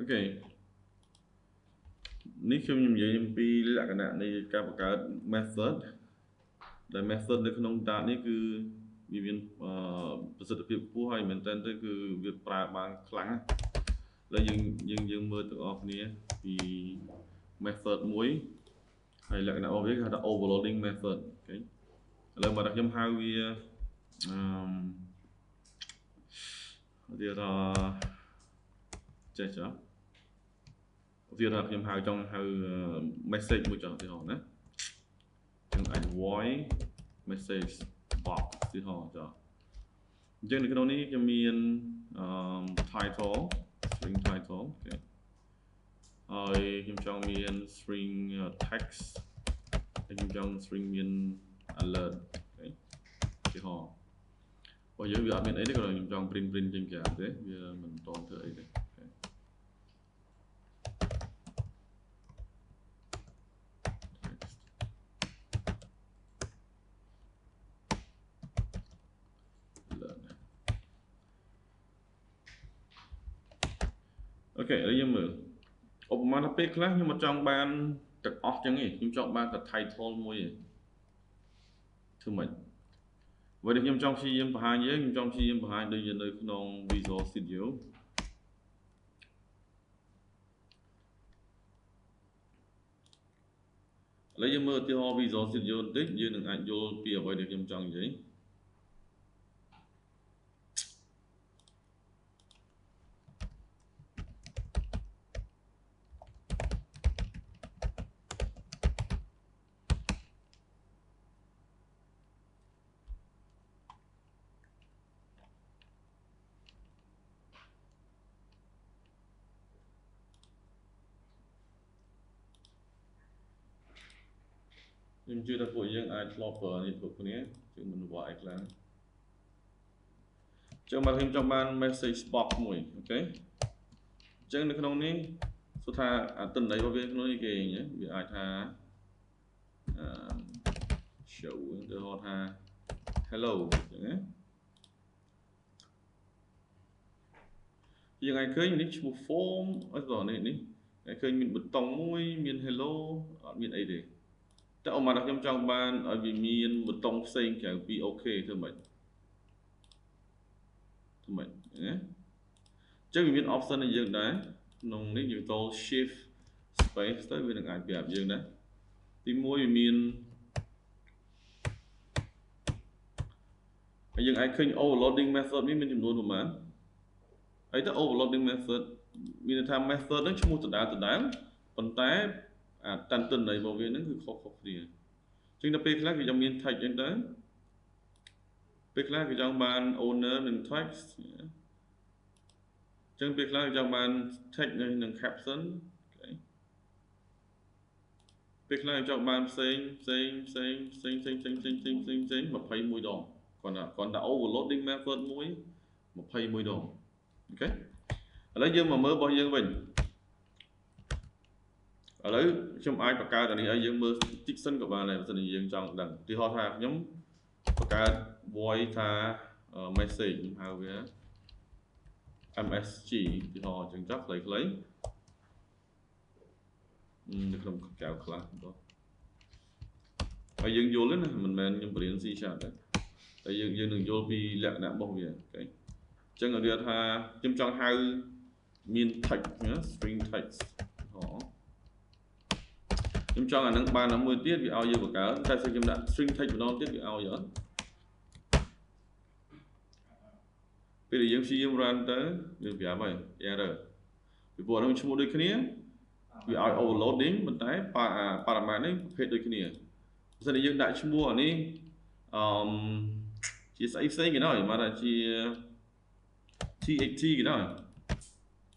ok នេះខ្ញុំនិយាយអំពីលក្ខណៈនៃការបង្កើត method ដែល method នៅក្នុង Dart នេះគឺវាមានប្រសិទ្ធភាពខ្ពស់ហើយមែនទែនទៅគឺវាប្រើបានខ្លាំងឥឡូវយើងមើលទាំងអស់គ្នាពី method មួយហើយលក្ខណៈរបស់វាគេហៅថា overloading method អូខេឥឡូវមកដល់ខ្ញុំហៅវាវាថាចេះចុះវាថាខ្ញុំហៅចង់ហៅ message មួយចុះឧទាហរណ៍ណាខ្ញុំអាច void message box ឧទាហរណ៍ចុះអញ្ចឹងនៅក្នុងនេះខ្ញុំមាន title string title អូខេហើយខ្ញុំចង់មាន string text ហើយខ្ញុំចង់ string មាន alert អូខេឧទាហរណ៍បើយើងវាអត់មានអីទេគ្រាន់តែខ្ញុំចង់ print ចេញក្រៅទេវាមិនតន់ធ្វើអីទេអូខេឥឡូវយើងមើលឧបមាថាពេលខ្លះខ្ញុំមិនចង់បានទាំងអស់ចឹងទេខ្ញុំចង់បានតែ title មួយទេធ្វើម៉េចបើខ្ញុំចង់ព្យាយាមបង្ហាញយើងខ្ញុំចង់ព្យាយាមបង្ហាញដូចនៅក្នុង Visual Studio ឥឡូវយើងមើលឧទាហរណ៍ Visual Studio បន្តិចយើងនឹងអាចយល់ពីអ្វីដែលខ្ញុំចង់និយាយខ្ញុំជឿថាពួកយើងអាចធ្លាប់ប្រើនេះគ្រប់គ្នាជាងមិនវល់អីខ្លាំងចឹងមកខ្ញុំចង់បាន message box មួយអូខេអញ្ចឹងនៅក្នុងនេះសួរថាអត្ថន័យរបស់វាក្នុងនេះគេវាអាចថាshow ទៅហៅថា hello អញ្ចឹងណាយើងអាចឃើញនេះឈ្មោះ form អត់ដល់នេះអាចឃើញមានប៊ូតុងមួយមាន hello អត់មានអីទេតែអូម៉ាខ្ញុំចង់បានឲ្យវាមានប៊ូតុងផ្សេងក្រៅពី OK ធ្វើម៉េចណាអញ្ចឹងវាមាន option ឲ្យយើងដែរក្នុងនេះយើងចូល shift space ទៅវានឹងអាចប្រាប់យើងដែរទី1វាមានហើយយើងអាចឃើញ overloading method នេះមានចំនួនប្រមាណហើយទៅ overloading method មានន័យថា method ហ្នឹងឈ្មោះដដែលប៉ុន្តែអាតាន់ទិន្នន័យរបស់វាហ្នឹងគឺខុសគ្នាអញ្ចឹងដល់ពេលខ្លះគេចង់មាន text អញ្ចឹងទៅពេលខ្លះគេចង់បាន owner និង text អញ្ចឹងពេលខ្លះគេចង់បាន text និង caption ពេលខ្លះគេចង់បានផ្សេង21ដងគាត់ថា overloading method មួយ21ដងអូខេឥឡូវយើងមកមើលរបស់យើងវិញឥឡូវខ្ញុំអាចបង្កើតអានេះឲ្យយើងមើលតិចសិនក៏បានដែរបើសិនជាយើងចង់ដឹងឧទាហរណ៍ថាខ្ញុំបង្កើត void ថា message ខ្ញុំហៅវា MSG ឧទាហរណ៍អញ្ចឹងចុះខ្លីៗនៅក្នុងកៅខ្លះបងហើយយើងយល់ទេណាមិនមែនខ្ញុំបរៀន C# ទេតែយើងនឹងយល់ពីលក្ខណៈរបស់វាអូខេអញ្ចឹងគេថាខ្ញុំចង់ហៅមាន text string text ខ្ញុំចង់អានឹងបានមួយទៀតវាឲ្យយើងបង្កើតតែបើខ្ញុំដាក់ string text ម្ដងទៀតវាឲ្យអត់ពេលដែលយើងព្យាយាម run ទៅវាប្រាប់ហើយ error ពីព្រោះហ្នឹងឈ្មោះដូចគ្នាវាឲ្យ overloading ប៉ុន្តែប៉ារ៉ាម៉ាត្រនេះប្រភេទដូចគ្នាបើសិនជាយើងដាក់ឈ្មោះអានេះជាស្អីផ្សេងគេដែរមកថាជា txt គេដែរ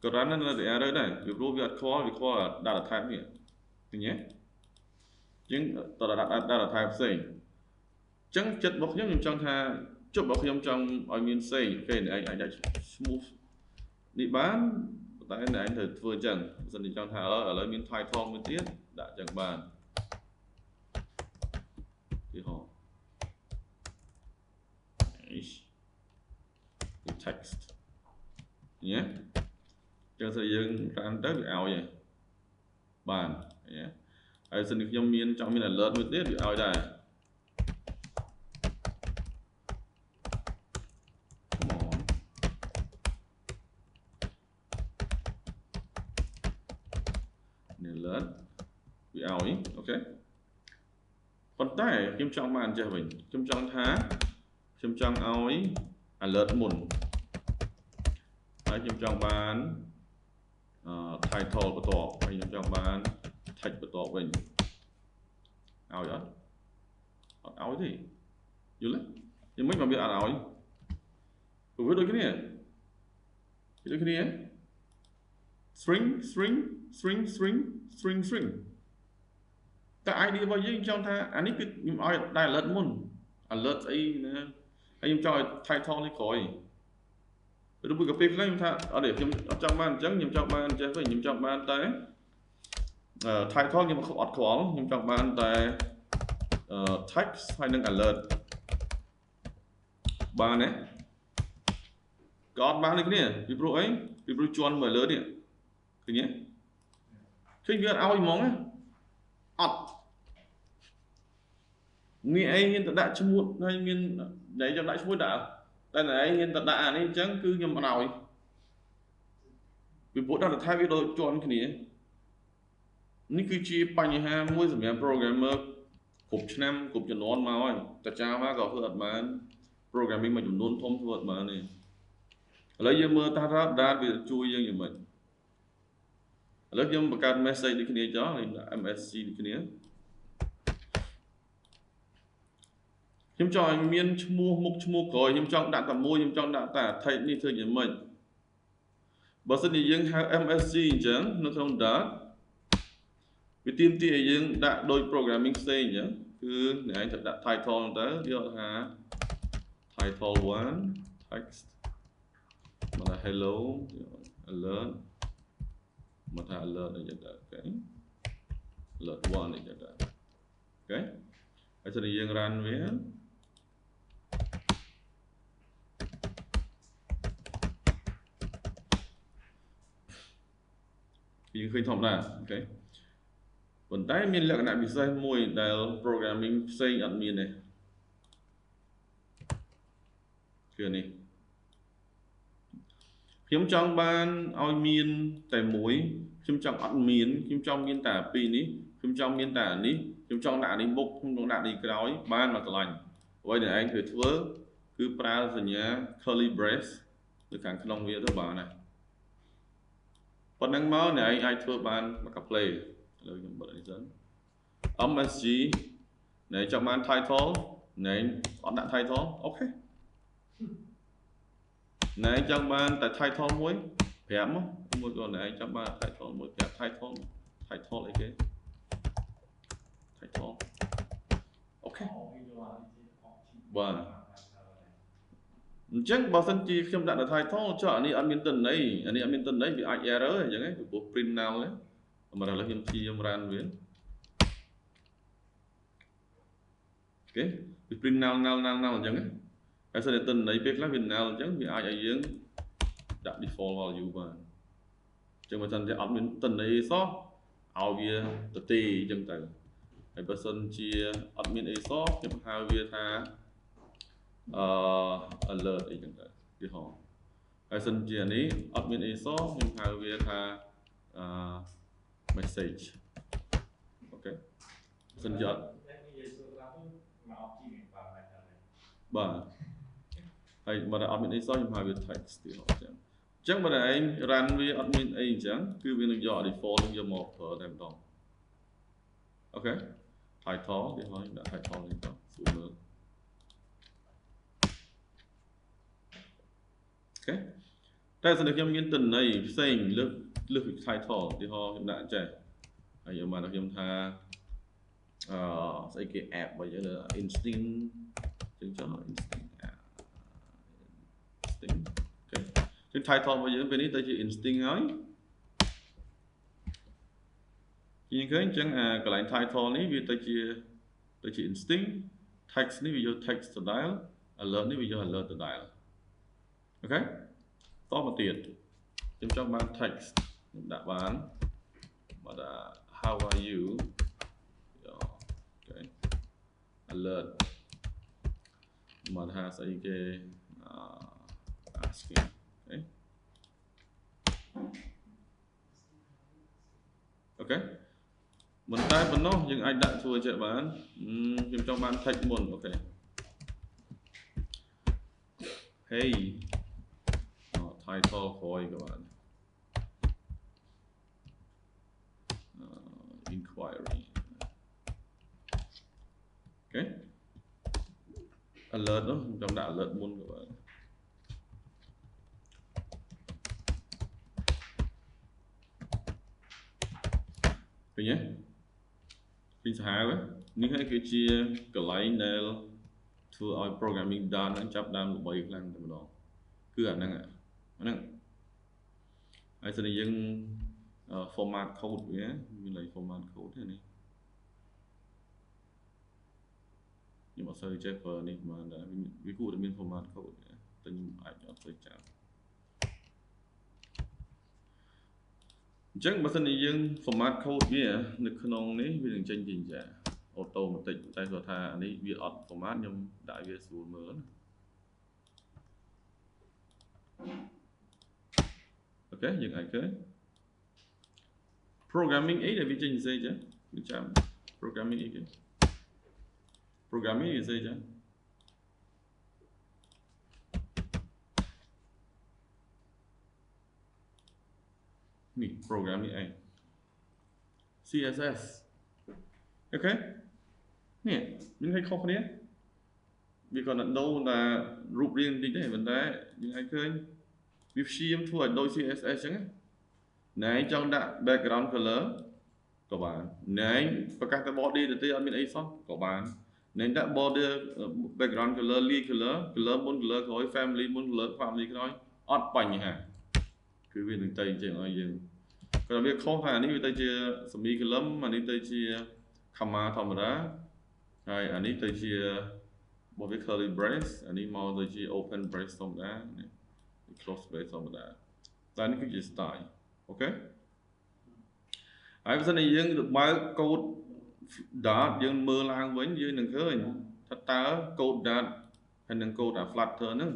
ក៏ run នៅតែ error ដែរពីព្រោះវាអត់ខ្វល់ data type នេះឃើញទេជាងតើដាក់ data type ផ្សេងអញ្ចឹងចិត្តរបស់ខ្ញុំចង់ថាជប់របស់ខ្ញុំចង់ឲ្យមានផ្សេងអូខេឯងអាចដាក់ឈ្មោះនេះបានតែឯងត្រូវធ្វើអញ្ចឹងបើសិនជាចង់ថាឥឡូវមាន title មួយទៀតដាក់អញ្ចឹងបានទីហោ text ញ៉េ ចឹងស្អីយើងតាមទៅវាឲ្យហើយបានហើយសិនខ្ញុំមានចង់មាន alert មួយទៀតវាឲ្យដែរ alert វាឲ្យអូខេប៉ុន្តែខ្ញុំចង់បានចេះវិញខ្ញុំចង់ថាខ្ញុំចង់ឲ្យ alert មុនហើយខ្ញុំចង់បាន title បន្ទាប់ហើយខ្ញុំចង់បាន text បន្ទាប់វិញឲ្យអត់ឲ្យទេយល់ទេយ៉ាងម៉េចមកវាអត់ឲ្យព្រោះវាដូចគ្នាstringតែ ID របស់យើងចង់ថាអានេះគឺខ្ញុំឲ្យតែ alert មុន alert អីណាហើយខ្ញុំចង់ឲ្យ title នេះក្រោយឬមួយក៏ពេលខ្លះខ្ញុំថាអត់ទេខ្ញុំអត់ចង់បានអញ្ចឹងខ្ញុំចង់បានចេះវិញខ្ញុំចង់បានតែ title ខ្ញុំអត់ខ្វល់ខ្ញុំចង់បានតែ text ហើយនឹង alert បានទេក៏អត់បានដូចគ្នាពីព្រោះអីពីព្រោះជន់មើល alert នេះឃើញទេឃើញវាអត់ឲ្យហ្មងអត់នេះឯងហ៊ានទៅដាក់ឈ្មោះហើយមានតែចង់ដាក់ឈ្មោះដាក់តែឯងហ៊ានទៅដាក់អានេះអញ្ចឹងគឺខ្ញុំអត់ឲ្យពីព្រោះដល់តែវាដូចជន់គ្នានេះគឺជាបញ្ហាមួយសម្រាប់ programmer គ្រប់ឆ្នាំគ្រប់ជំនាន់មកហើយតែ Java ក៏ធ្វើអត់បាន programming មួយចំនួនធំធ្វើអត់បានទេឥឡូវយើងមើលថា data វាជួយយើងយ៉ាងម៉េចឥឡូវខ្ញុំបង្កើត message ដូចគ្នាចុះ MSC ដូចគ្នាខ្ញុំចង់ឲ្យមានឈ្មោះមុខឈ្មោះក្រោយខ្ញុំចង់ដាក់តែមួយខ្ញុំចង់ដាក់តែ type នេះធ្វើយ៉ាងម៉េចបើសិនជាយើងហៅ MSC អញ្ចឹងនៅក្នុង data វាទាមទារឲ្យយើងដាក់ដូច programming ផ្សេងអញ្ចឹងគឺអ្នកឯងត្រូវដាក់ title ទៅយកថា title 1 text មកថា hello alert មកថា alert អីចឹងទៅអូខេ alert 1អីចឹងទៅអូខេហើយសិនជាយើង run វាយើងឃើញធម្មតាអូខេប៉ុន្តែមានលក្ខណៈពិសេសមួយដែល programming ផ្សេងអត់មានទេគឺនេះខ្ញុំចង់បានឲ្យមានតែមួយខ្ញុំចង់អត់មានខ្ញុំចង់មានតែពីរនេះខ្ញុំចង់មានតែអានេះខ្ញុំចង់ដាក់នេះមុខខ្ញុំចង់ដាក់នេះក្រោយបានមកឆ្លាញ់អ្វីដែលឯងត្រូវធ្វើគឺប្រើសញ្ញា curly brace នៅខាងក្នុងវាទៅបានណាប៉ុណ្ណឹងមកអ្នកឯងអាចធ្វើបានមកកា play ឥឡូវខ្ញុំបិទនេះសិន MSG អ្នកចង់បាន title អ្នកអត់ដាក់ title អូខេអ្នកចង់បានតែ title មួយប្រាប់មកមួយក៏អ្នកចង់បាន title មួយប្រាប់ title អីគេ title អូខេបាទអញ្ចឹងបើសិនជាខ្ញុំដាក់តែ title ចុះអានេះអត់មានទិន្នន័យអានេះអត់មានទិន្នន័យវាអាច error អញ្ចឹងឯងពីព្រោះ print null ទេមកឥឡូវខ្ញុំព្យាយាម run វាអូខេវា print null អញ្ចឹងហើយសិនតែទិន្នន័យពេលខ្លះវា null អញ្ចឹងវាអាចឲ្យយើងដាក់ default value បានអញ្ចឹងបើសិនជាអត់មានទិន្នន័យអីសោះឲ្យវាទៅទីអញ្ចឹងទៅហើយបើសិនជាអត់មានអីសោះខ្ញុំហៅវាថាalert អីចឹងទៅវាហោហើយសិនជានេះអត់មានអីសោះខ្ញុំហៅវាថាmessage អូខេសិនជាអត់បាទហើយបើតែអត់មានអីសោះខ្ញុំហៅវា text ទៀតអញ្ចឹងបើតែឯង run វាអត់មានអីអញ្ចឹងគឺវានឹងយក default នឹងយកមកប្រើតែម្ដងអូខេ title វាហើយដាក់ title នេះទៅសួរមើលអូខេតែសិនតែខ្ញុំមានទិន្នន័យផ្សេងលើសពី title ឧទាហរណ៍ខ្ញុំដាក់ចេះហើយយកមកដល់ខ្ញុំថាស្អីគេ app បើយើង instinct ចឹងចុះ instinct អូខេចឹង title របស់យើងពេលនេះទៅជា instinct ហើយយើងឃើញចឹងកន្លែង title នេះវាទៅជា instinct text នេះវាយក text ទៅដែល alert នេះវាយក alert ទៅដែលអូខេតមកទៀត ខ្ញុំចង់បាន text ខ្ញុំដាក់បានមកថា how are you okay alert មកថាស្អីគេ asking okay okay មិនតែប៉ុណ្ណោះយើងអាចដាក់ធ្វើចេះបានខ្ញុំចង់បាន text មុន okay hey title ក្រោយក៏បានinquiry okay alert នោះខ្ញុំចង់ដាក់ alert មុនក៏បានឃើញទេឃើញសាហាវនេះហើយគឺជាកន្លែងដែលធ្វើឲ្យ programming done នឹងចាប់ដើមល្បីខ្លាំងតែម្ដងគឺអាហ្នឹងហើយស្អីយើង format code វាមានលេខ format code ទេនេះខ្ញុំអត់សូវចេះប្រើនេះប៉ុន្មានដែរវាគួរតែមាន format code តែខ្ញុំអាចអត់សូវចាំអញ្ចឹងបើសិនជាយើង format code វានៅក្នុងនេះវានឹងចេញជាយ៉ាង automatic តែគាត់ថាអានេះវាអត់ format ខ្ញុំដាក់វាស្រួលមើលអូខេយើងអាចឃើញ programming អីដែលវាចេញផ្សេងចឹងខ្ញុំចាំ programming អីគេ programming វាស្អីចឹងនេះ programming អី CSS អូខេនេះមានឲ្យខុសគ្នាវាក៏នៅតែរូបរាងបន្តិចដែរប៉ុន្តែយើងអាចឃើញវាព្យាយាមធ្វើឲ្យដូច CSS ចឹងណែចង់ដាក់ background color ក៏បានណែប្រកាសតែ body ទៅទេអត់មានអីសោះក៏បានណែដាក់ border background color lead color color មុន color ក្រោយ family មុន color family ក្រោយអត់បញ្ហាគឺវានឹងទៅចឹងឲ្យយើងគាត់វាខុសថានេះវាទៅជា semi column អានេះទៅជា comma ធម្មតាហើយអានេះទៅជាបើវា curly brace អានេះមកទៅជា open brace ធម្មតា close brace ធម្មតាតែនេះគឺជា style អូខេហើយបើសិនជាយើងបើក code dot យើងមើលឡើងវិញយើងនឹងឃើញថាតើ code dot ហើយនឹង code អា flutter ហ្នឹង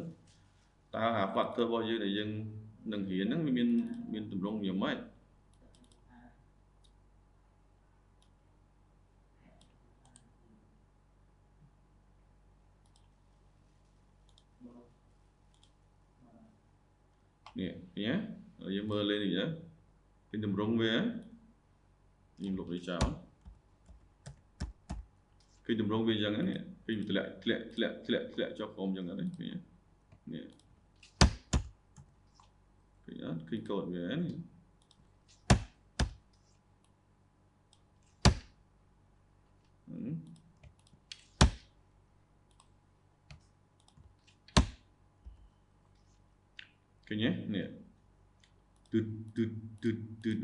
តើអា flutter របស់យើងដែលយើងនឹងរៀនហ្នឹងវាមានទម្រង់យ៉ាងម៉េចនេះឃើញទេយើងមើលលេងនេះចឹងឃើញទម្រង់វាខ្ញុំលុបវាចោលឃើញទម្រង់វាចឹងនេះឃើញវាធ្លាក់ចុះក្រោមចឹងហ្នឹងឃើញនេះឃើញអត់ឃើញកូដវានេះឃើញទេនេះទឺ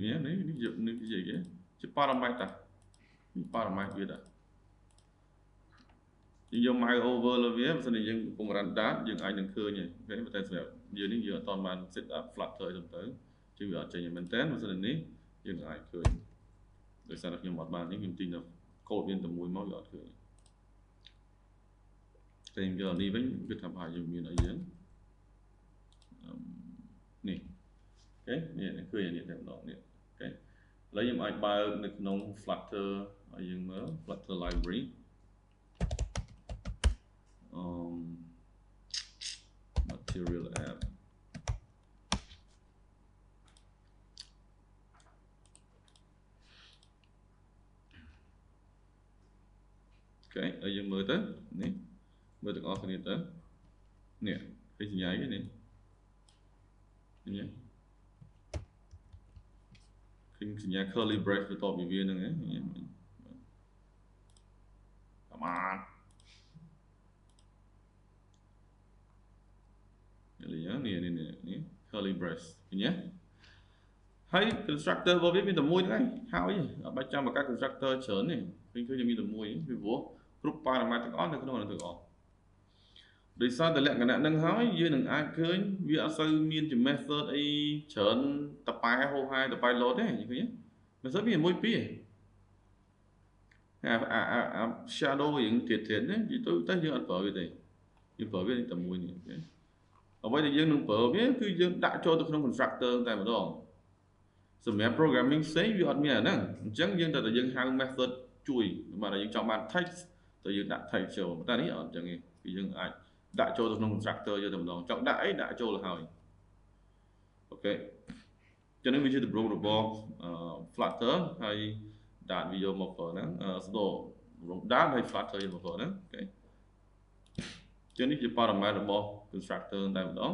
នេះនេះនិយាយគេជា parameter នេះ parameter វាដែរយើងយក mouse over លើវាបើមិនយើងកំពុង run data យើងអាចនឹងឃើញហើយតែសម្រាប់យើងនេះយើងអត់ទាន់បាន set up flutter ទៅជាវាអត់ចេញមែនតើបើមិននេះយើងអាចឃើញដោយសារតែខ្ញុំអត់បាននេះខ្ញុំទីនៅ code វាតែមួយមកវាអត់ឃើញតែយកនេះវិញគឺថាប្រហែលយើងមានអីយើងនេះអូខេនេះឃើញនេះតែម្ដងនេះអូខេឥឡូវខ្ញុំអាចបើកនៅក្នុង Flutter ឲ្យយើងមើល Flutter library material app អូខេហើយយើងមើលទៅនេះមើលទាំងអស់គ្នាទៅនេះឃើញសញ្ញាគេនេះឃើញសញ្ញា curly brace បន្ទាប់ពីវាហ្នឹងហ្នឹងcome on នេះ curly brace ឃើញទេហើយ constructor របស់វាមានតែមួយហ្នឹងហើយអត់បាច់ចាំបង្កើត constructor ច្រើនទេឃើញមានតែមួយពីព្រោះគ្រប់ parameter ទាំងអស់នៅក្នុងហ្នឹងទាំងអស់ ដោយសារតែលក្ខណៈហ្នឹងហើយយើងនឹងអាចឃើញវាអត់សូវមានជា method អីច្រើនតប៉ែហូរហែតប៉ែលោតទេឃើញទេ method វាមួយពីរអា shadow យើងទៀតណានិយាយទៅយើងអត់ប្រើវាទេយើងប្រើវាតែមួយនេះអ្វីដែលយើងនឹងប្រើវាគឺយើងដាក់ចូលទៅក្នុង constructor តែម្ដងសម្រាប់ programming ផ្សេងវាអត់មានអាហ្នឹងអញ្ចឹងយើងតែយើងហៅ method ជួយបើយើងចង់បាន text ទៅយើងដាក់ text ចូលតែនេះអត់អញ្ចឹងទេគឺយើងអាចដាក់ចូលទៅក្នុង constructor យកតែម្ដងចង់ដាក់អីដាក់ចូលហើយអូខេចឹងនេះវាជាទម្រង់របស់ Flutter ហើយដាក់វាយកមកប្រើហ្នឹងស្ដោទម្រង់ដាក់ហើយ Flutter យកមកប្រើហ្នឹងអូខេចឹងនេះជា parameter របស់ constructor តែម្ដង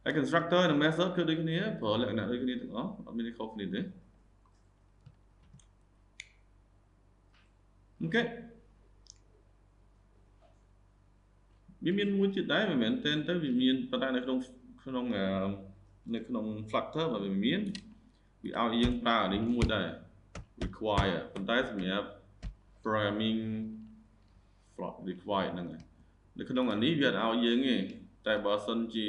ហើយ constructor និង method គឺដូចគ្នាប្រើលក្ខណៈដូចគ្នាទាំងអស់អត់មានខុសគ្នាទេអូខេវាមានមួយទៀតដែរមិនមែនទេទៅវាមានប៉ុន្តែនៅក្នុង Flutter បើវាមានវាឲ្យយើងប្រើអានេះមួយដែរ require ប៉ុន្តែសម្រាប់ programming require ហ្នឹងហើយនៅក្នុងអានេះវាអត់ឲ្យយើងទេតែបើសិនជា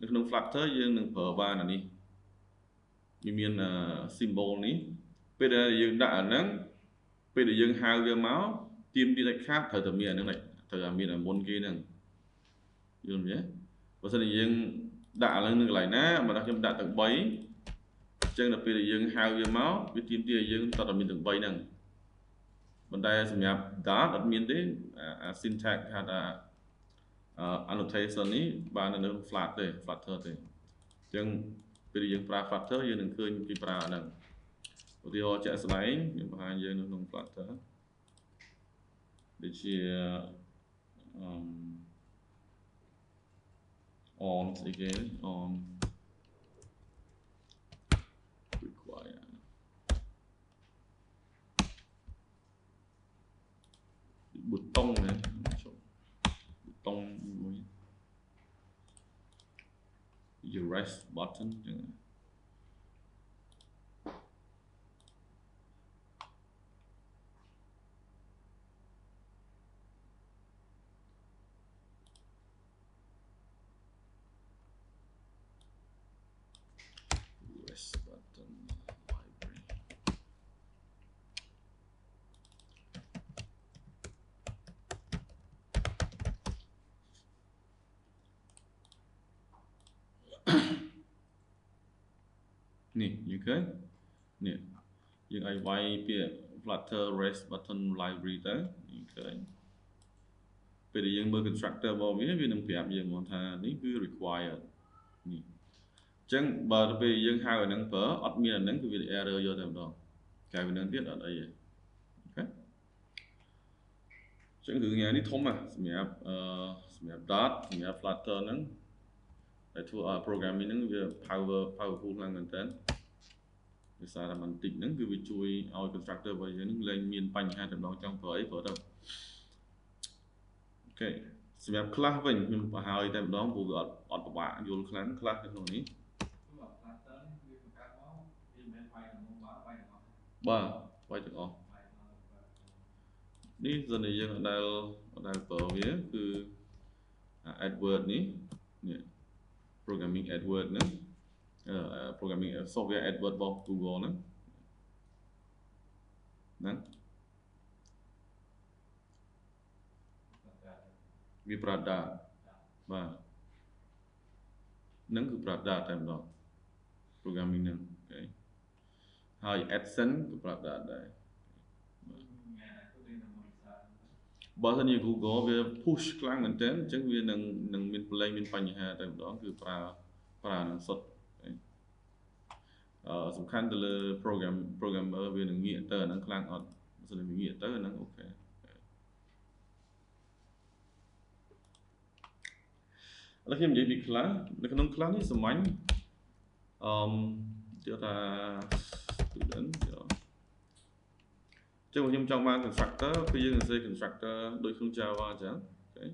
នៅក្នុង Flutter យើងនឹងប្រើបានអានេះវាមាន symbol នេះពេលដែលយើងដាក់អាហ្នឹងពេលដែលយើងហៅវាមកទៀមទីដាច់ខាតត្រូវតែមានអាហ្នឹងត្រូវតែមានអាមុនគេហ្នឹងយល់ទេបើសិនជាយើងដាក់អាហ្នឹងនៅកន្លែងណាបើខ្ញុំដាក់ទាំង3អញ្ចឹងដល់ពេលដែលយើងហៅវាមកវាទៀមទីឲ្យយើងតតែមានទាំង3ហ្នឹងប៉ុន្តែសម្រាប់ Dart អត់មានទេអា syntax ហៅថាannotation នេះបាននៅ Flutter ទេអញ្ចឹងពេលយើងប្រើ Flutter យើងនឹងឃើញពីប្រើអាហ្នឹងឧទាហរណ៍ជាក់ស្ដែងខ្ញុំបង្ហាញយើងនៅក្នុង Flutter ដូចជា on ស្អីគេ on require button ណាbutton មួយ erase button ចឹងនេះយើងឃើញនេះយើងឲ្យវាយពាក្យ Flutter REST button library ទៅយើងឃើញពេលដែលយើងមើល constructor របស់វានឹងប្រាប់យើងមកថានេះគឺ required នេះអញ្ចឹងបើទៅពេលយើងហៅអាហ្នឹងប្រើអត់មានអាហ្នឹងគឺវា error យកតែម្ដងកាយវានឹងទៀតអត់អីទេអូខេអញ្ចឹងគឺថ្ងៃនេះធំណាស់សម្រាប់ Dart សម្រាប់ Flutter ហ្នឹងតែធ្វើឲ្យ programming ហ្នឹងវា powerful ខ្លាំងមែនតើដោយសារតែបន្តិចហ្នឹងគឺវាជួយឲ្យ constructor របស់យើងហ្នឹងលែងមានបញ្ហាតែម្ដងចង់ប្រើអីប្រើទៅអូខេសម្រាប់ class វិញខ្ញុំបង្ហើយតែម្ដងព្រោះវាអត់ពិបាកយល់ខ្លាំង class នៅក្នុងនេះបាទវាយទាំងអស់នេះសិនតែយើងអត់ដែលប្រើវាគឺ AdWords នេះ programming AdWords ហ្នឹងprogramming software AdWords របស់ Google ហ្នឹងវាប្រើ data បាទហ្នឹងគឺប្រើ data តែម្ដង programming ហ្នឹងអូខេហើយ AdSense ក៏ប្រើ data ដែរបើសិនជា Google វា push ខ្លាំងមែនទែនអញ្ចឹងវានឹងមានមានបញ្ហាតែម្ដងគឺប្រើហ្នឹងសុទ្ធសំខាន់ទៅលើ programmer វានឹងងាកទៅអាហ្នឹងខ្លាំងអត់បើសិនជាងាកទៅអាហ្នឹងអូខេឥឡូវខ្ញុំនិយាយពី class នៅក្នុង class នេះសាមញ្ញគេថា student ចឹងខ្ញុំចង់បាន constructor គឺយើងសរសេរ constructor ដូចក្នុង Java អញ្ចឹងអូខេ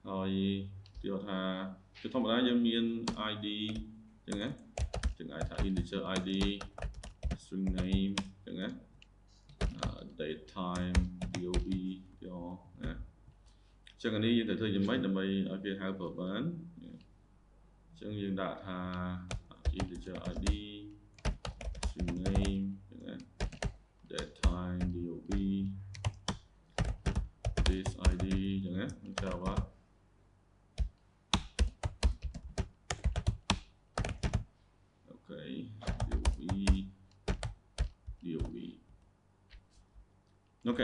ហើយគេថាជាធម្មតាយើងមាន ID អញ្ចឹងណាចឹងអាចថា integer ID string name អញ្ចឹងណា date time DOB យកណា chẳng hạn như thời gian mấy là mấy ở kia hai phở bán chẳng như đã thà integer id string name date time dob this id chẳng hạn chào quá ok dob ok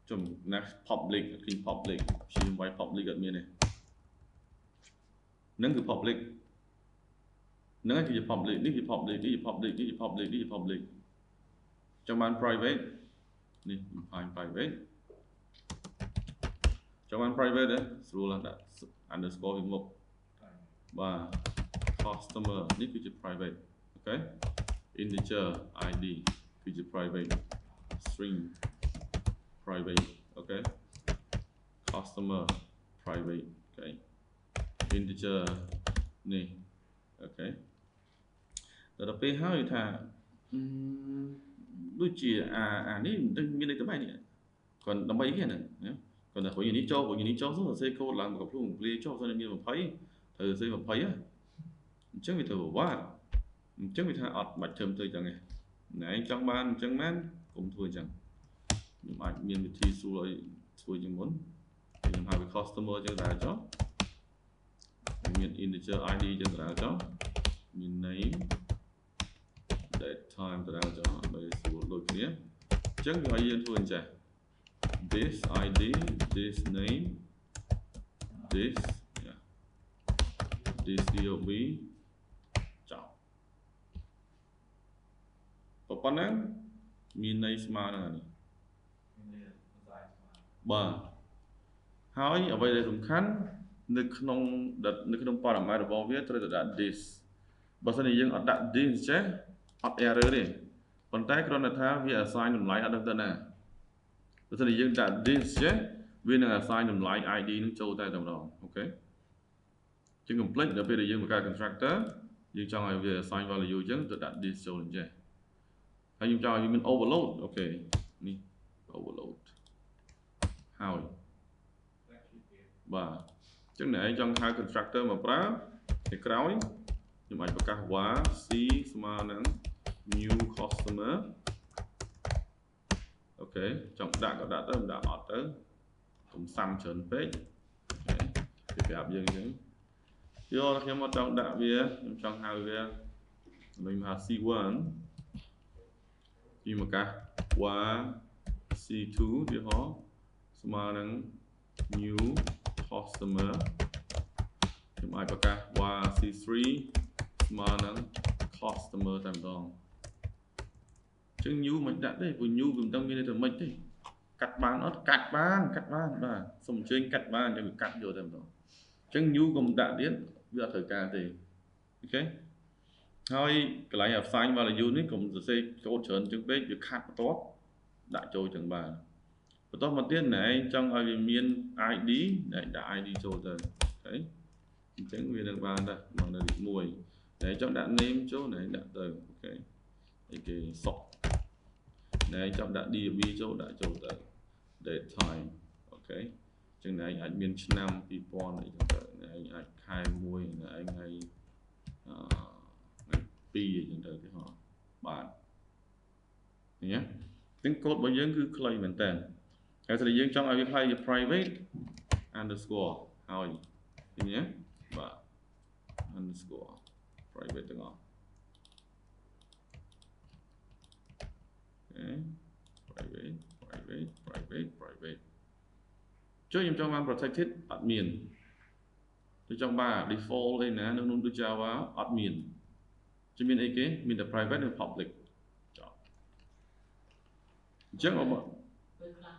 trong next public cái public xin quay public ở bên này nângคือ public นนั่นคือ public นี่คือ public นี่คือ public นี่คือ public นี่คือ public trong ban private นี่ private trong ban private เนี่ยสรุปแล้ว underscore เป็นมุกว่า customer นี่คือ private โอเค integer id คือ private string private โอเค customer private โอเค integer นี่โอเคแต่ต่อไปให้ថាដូចជាអានេះមិនមានន័យទៅបែបនេះគាត់ដើម្បីគេហ្នឹងគាត់ថាវិញនេះចូលវិញនេះចូលសោះសរសេរកូដឡើងមកកំភ្លុំព្រាចូលសិនមាន20ត្រូវសរសេរ20ហ៎អញ្ចឹងវាទៅវ៉ាអញ្ចឹងវាថាអត់បាច់ធ្វើទៅអញ្ចឹងឯងណែចង់បានអញ្ចឹងមែនកុំធ្វើអញ្ចឹងខ្ញុំអាចមានវិធីស្រួលឲ្យធ្វើជាងមុនខ្ញុំហៅវា customer អញ្ចឹងដែរចុះមាន integer id អញ្ចឹងដែរចុះមាន name date time ទៅដល់ចុះដើម្បីស្រួលដូចគ្នាអញ្ចឹងវាឲ្យយើងធ្វើអញ្ចឹង this id this name this this dob ចុះប៉ុណ្ណឹងមានន័យស្មើនឹងនេះបាទហើយអ្វីដែលសំខាន់នៅក្នុងបរិមាណរបស់វាត្រូវតែដាក់ this បើសិនជាយើងអត់ដាក់ this ចេះអត់ error ទេប៉ុន្តែគ្រាន់តែថាវា assign តម្លៃអត់ដឹងទៅណាបើសិនជាយើងដាក់ this ចេះវានឹង assign តម្លៃ id នឹងចូលតែម្ដងអូខេជាង complete ដល់ពេលដែលយើងបង្កើត constructor យើងចង់ឲ្យវា assign value អញ្ចឹងទៅដាក់ this ចូលអញ្ចឹងហើយខ្ញុំចង់ឲ្យវាមាន overload អូខេនេះ overload ហើយបាទអញ្ចឹងអ្នកឯងចង់ហៅ constructor មកប្រើពីក្រោយខ្ញុំអាចប្រកាស var c ស្មើនឹង new customer អូខេចង់ដាក់ក៏ដាក់ទៅមិនដាក់អត់ទៅកុំសាំច្រើនពេកអូខេគេប្រាប់យើងអញ្ចឹងយកខ្ញុំអត់ចង់ដាក់វាខ្ញុំចង់ហៅវាខ្ញុំហៅ c1 ពីប្រកាស var c2 វាហោស្មើនឹង new customer ខ្ញុំអាចប្រកាស var c3 ស្មើនឹង customer តែម្ដងអញ្ចឹង new មិនដាក់ទេព្រោះ new វាមិនដឹងមានន័យថាម៉េចទេកាត់បានអត់កាត់បានបាទសូមអញ្ជើញកាត់បានតែវាកាត់យកតែម្ដងអញ្ចឹង new កុំដាក់ទៀតវាអត់ត្រូវការទេអូខេហើយកន្លែង assign value នេះកុំសរសេរកូដច្រើនជាងពេកវាខាត់បន្ទាប់ដាក់ចូលចឹងបានបន្តមកទៀតណែចង់ឲ្យវាមាន id ណែដាក់ id ចូលទៅអូខេអញ្ចឹងវានឹងបានដែរមកនៅលេខ1ណែចង់ដាក់ name ចូលណែដាក់ទៅអូខេអីគេសុកណែចង់ដាក់ dob ចូលដាក់ចូលទៅ date time អូខេអញ្ចឹងណែអាចមានឆ្នាំ2000អីចឹងទៅណែអាចខែ1ណែថ្ងៃ2អីចឹងទៅគេហៅបាទឃើញទេទាំងកូដរបស់យើងគឺខ្លីមែនតើហើយតែយើងចង់ឲ្យវាខ្លីជា private underscore ហើយឃើញទេបាទ underscore private ទាំងអស់private ចុះខ្ញុំចង់បាន protected អត់មានtôi trong ba default អីណានៅក្នុង Java អត់មានជាមានអីគេមានតែ private និង public ចុះអញ្ចឹងអបពេលខ្លះ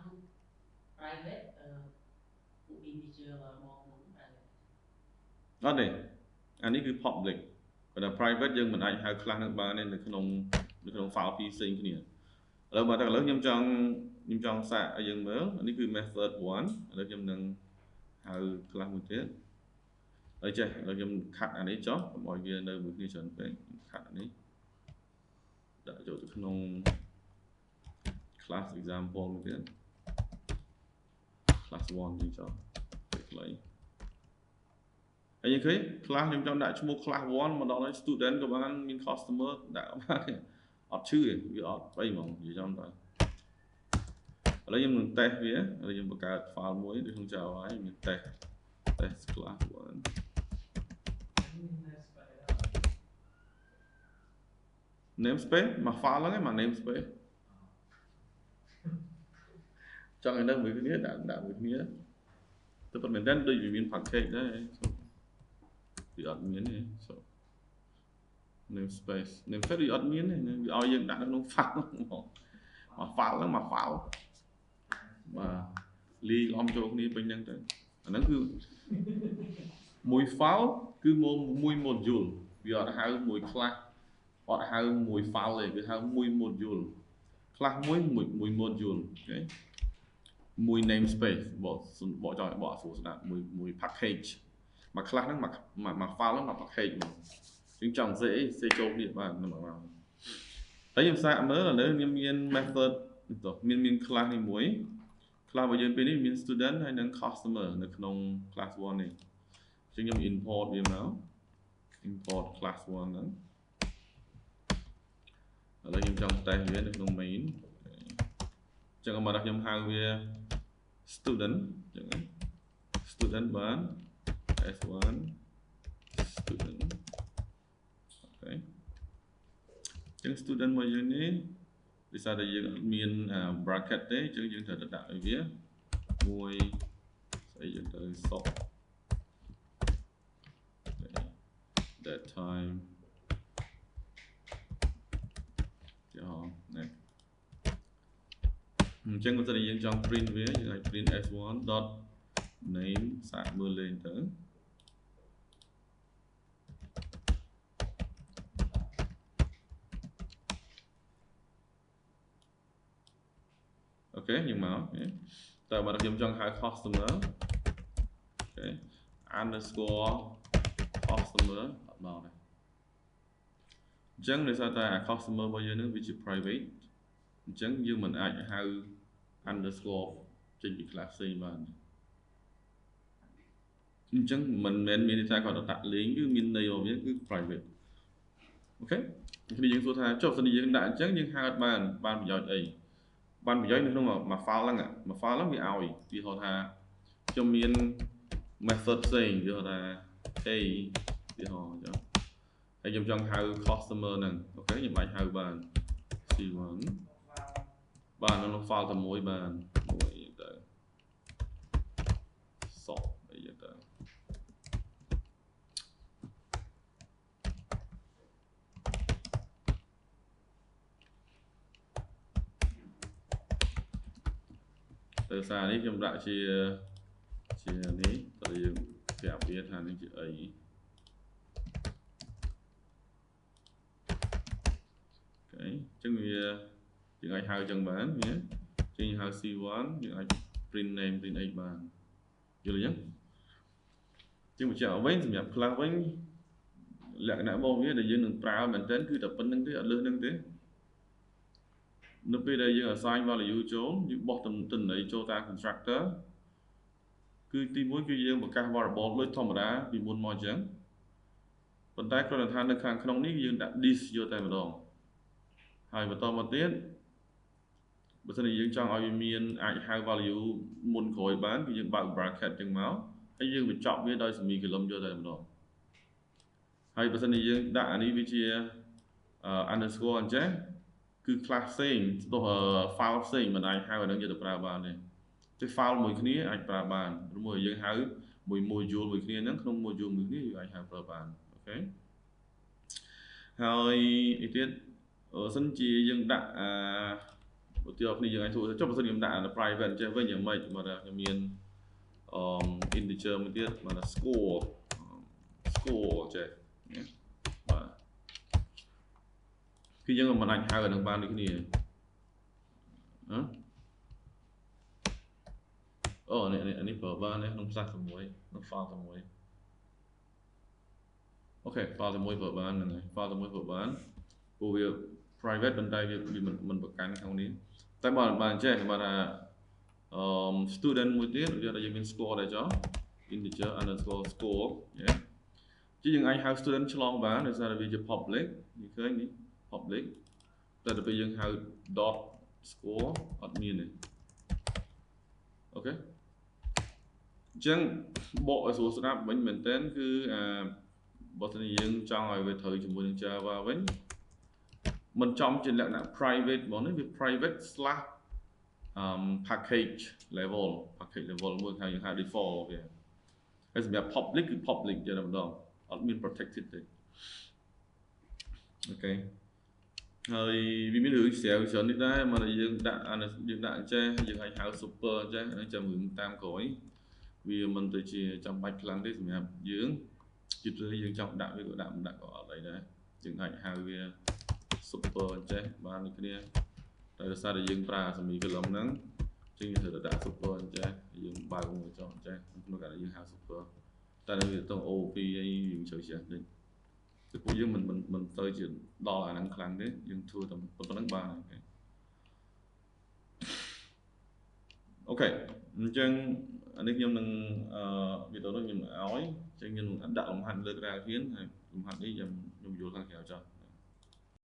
private ពួក integer មកក្នុង private អត់ទេអានេះគឺ public ប៉ុន្តែ private យើងមិនអាចហៅខ្លះនឹងបានទេនៅក្នុង file ពីរផ្សេងគ្នាឥឡូវបើតែឥឡូវខ្ញុំចង់សាកឲ្យយើងមើលនេះគឺ method 1ឥឡូវខ្ញុំនឹងហៅខ្លះមួយទៀតហើយចេះឥឡូវខ្ញុំខាត់អានេះចុះកុំឲ្យវានៅមួយគ្នាច្រើនពេកខាត់អានេះដាក់ចូលទៅក្នុង class example មួយទៀត class 1 យើងចោលខ្លីហើយយើងឃើញ class ខ្ញុំចង់ដាក់ឈ្មោះ class 1មកដល់ហើយ student ក៏បានមាន customer ដាក់បានអត់ឈឺទេវាអត់អីហ្មងនិយាយចំទៅឥឡូវខ្ញុំនឹង test វាឥឡូវខ្ញុំបង្កើត file មួយដូចក្នុង Java ហើយមាន test class 1 namespace មក file ហ្នឹងឯងមក namespace ចង់ឲ្យនៅមួយគ្នាដាក់មួយគ្នាទៅប៉ុន្តែដូចវាមាន package ដែរវាអត់មានទេ namespace វាអត់មានទេវាឲ្យយើងដាក់នៅក្នុង file ហ្នឹងមក file ហ្នឹងមក file បាទលីអំចូលគ្នាពេញហ្នឹងទៅអាហ្នឹងគឺមួយ file គឺមួយ module វាអត់ហៅមួយ class អត់ហៅមួយ file ទេគឺហៅមួយ module class មួយ module អូខេមួយ namespace បកចង់បកសួរស្ដាប់មួយ package មួយ class ហ្នឹងមួយ file ហ្នឹងមួយ package មកយើងចង់សេចូលគ្នាបានតែខ្ញុំសាកមើលឥឡូវខ្ញុំមាន method មាន class នេះមួយ class របស់យើងពេលនេះមាន student ហើយនិង customer នៅក្នុង class 1 នេះអញ្ចឹងខ្ញុំ import វាមក import class 1 ហ្នឹងឥឡូវខ្ញុំចង់ test វានៅក្នុង main អញ្ចឹងមកដល់ខ្ញុំហៅវា student អញ្ចឹង student បាន s1 student អូខេអញ្ចឹង student របស់យើងនេះដោយសារតែយើងអត់មាន bracket ទេអញ្ចឹងយើងត្រូវតែដាក់ឲ្យវាមួយស្អីយើងទៅ sort that time ណាអញ្ចឹងបើសិនជាយើងចង់ print វាយើងអាច print s1.name សាកមើលលេងទៅអូខេយើងមកតែបើខ្ញុំចង់ហៅ customer អូខេ underscore customer អត់មកទេអញ្ចឹងដោយសារតែ customer របស់យើងនឹងវាជា private អញ្ចឹងយើងមិនអាចហៅ underscore ចេញពី class ផ្សេងបានអញ្ចឹងមិនមែនមានន័យថាគាត់ដាក់លេងគឺមានន័យរបស់វាគឺ private អូខេគ្នាយើងសួរថាចុះសិនយើងដាក់អញ្ចឹងយើងហៅបានប្រយោជន៍អីបានប្រយោជន៍នៅក្នុងមួយ file ហ្នឹងមួយ file ហ្នឹងវាឲ្យវាហៅថាខ្ញុំមាន method ផ្សេងវាហៅថា a វាហៅអញ្ចឹងហើយខ្ញុំចង់ហៅ customer ហ្នឹងអូខេខ្ញុំអាចហៅបាន c1 បាននៅក្នុង file តែមួយបានមួយទៅ sort អីទៅទៅសារនេះខ្ញុំដាក់ជានេះតើយើងប្រាប់វាថានេះជាអីអូខេអញ្ចឹងវាយើងអាចហៅអញ្ចឹងបានវាចេញហៅ c1 យើងអាច print name print អីបានយល់អញ្ចឹងជាងបញ្ជាក់វិញសម្រាប់ class វិញលក្ខណៈរបស់វាដែលយើងនឹងប្រើមែនទែនគឺតែប៉ុណ្្នឹងទេអត់លើសហ្នឹងទេនៅពេលដែលយើង assign value ចូលយើងបោះទិន្នន័យចូលតាម constructor គឺទីមួយគឺយើងបង្កាស variable ដូចធម្មតាពីមុនមកអញ្ចឹងប៉ុន្តែគ្រាន់តែថានៅខាងក្នុងនេះយើងដាក់ this យកតែម្ដងហើយបន្តមកទៀតបើសិនជាយើងចង់ឲ្យវាមានអាចហៅ value មុនក្រោយបានគឺយើងបើក bracket ចឹងមកហើយយើងបញ្ចប់វាដោយ semicolon យកតែម្ដងហើយបើសិនជាយើងដាក់អានេះវាជា underscore អញ្ចឹងគឺ class ផ្សេងស្ទោះ file ផ្សេងមិនអាចហៅអានឹងយកទៅប្រើបានទេតែ file មួយគ្នាអាចប្រើបានឬមួយយើងហៅមួយ module មួយគ្នាហ្នឹងក្នុង module មួយគ្នាយើងអាចហៅប្រើបានអូខេហើយអីទៀតសិនជាយើងដាក់ឧទាហរណ៍គ្នាយើងអាចសួរចុះបើសិនខ្ញុំដាក់ private ចេះវិញយ៉ាងម៉េចមកខ្ញុំមានinteger មួយទៀតមក score ចេះបាទគឺយើងមិនអាចហៅអានឹងបានដូចគ្នាអូនេះប្រើបានក្នុងផ្សារជាមួយក្នុង file ជាមួយអូខេ file ជាមួយប្រើបានហ្នឹងហើយ file ជាមួយប្រើបានព្រោះវា private ប៉ុន្តែវាមិនប្រកាន់ក្នុងនេះតែបើបានចេះបើថា student មួយទៀតយើងមាន score ដែរចុះ integer underscore score ជាយើងអាចហៅ student ឆ្លងបានដោយសារតែវាជា public នេះឃើញនេះ public តែដល់ពេលយើងហៅ dot score អត់មានទេអូខេអញ្ចឹងបកឲ្យស្រួលស្ដាប់វិញមែនតើគឺបើសិនជាយើងចង់ឲ្យវាត្រូវជាមួយនឹង Java វិញមិនចំជាលក្ខណៈ private ហ្មងនេះវា private slash package level មួយហៅយើងហៅ default វាហើយសម្រាប់ public គឺ public តែម្ដងអត់មាន protected ទេអូខេហើយវាមានរឿងស្រាវច្រើននេះដែរមកយើងដាក់អញ្ចេះយើងអាចហៅ super អញ្ចេះហ្នឹងចាំរឿងតាមក្រោយវាមិនទៅជាចាំបាច់ខ្លាំងទេសម្រាប់យើងជិតយើងចង់ដាក់វាក៏ដាក់មិនដាក់ក៏អត់អីដែរយើងអាចហៅវា super អញ្ចេះបានដូចគ្នាតែដោយសារតែយើងប្រើសមីកលំហ្នឹងជាងយើងត្រូវដាក់ super អញ្ចេះយើងបើកមួយចុះអញ្ចេះក្នុងការយើងហៅ super តែនៅវាទៅ OP អីយើងចូលចេះតិចគឺពួកយើងមិនទៅជាដល់អាហ្នឹងខ្លាំងទេយើងធ្វើតែប៉ុណ្្នឹងបានអូខេអញ្ចឹងអានេះខ្ញុំនឹងវីដេអូនេះខ្ញុំឲ្យអញ្ចឹងខ្ញុំដាក់លំហាត់លើក្រៅទៀតហើយលំហាត់នេះខ្ញុំយល់ខាងក្រៅចោះ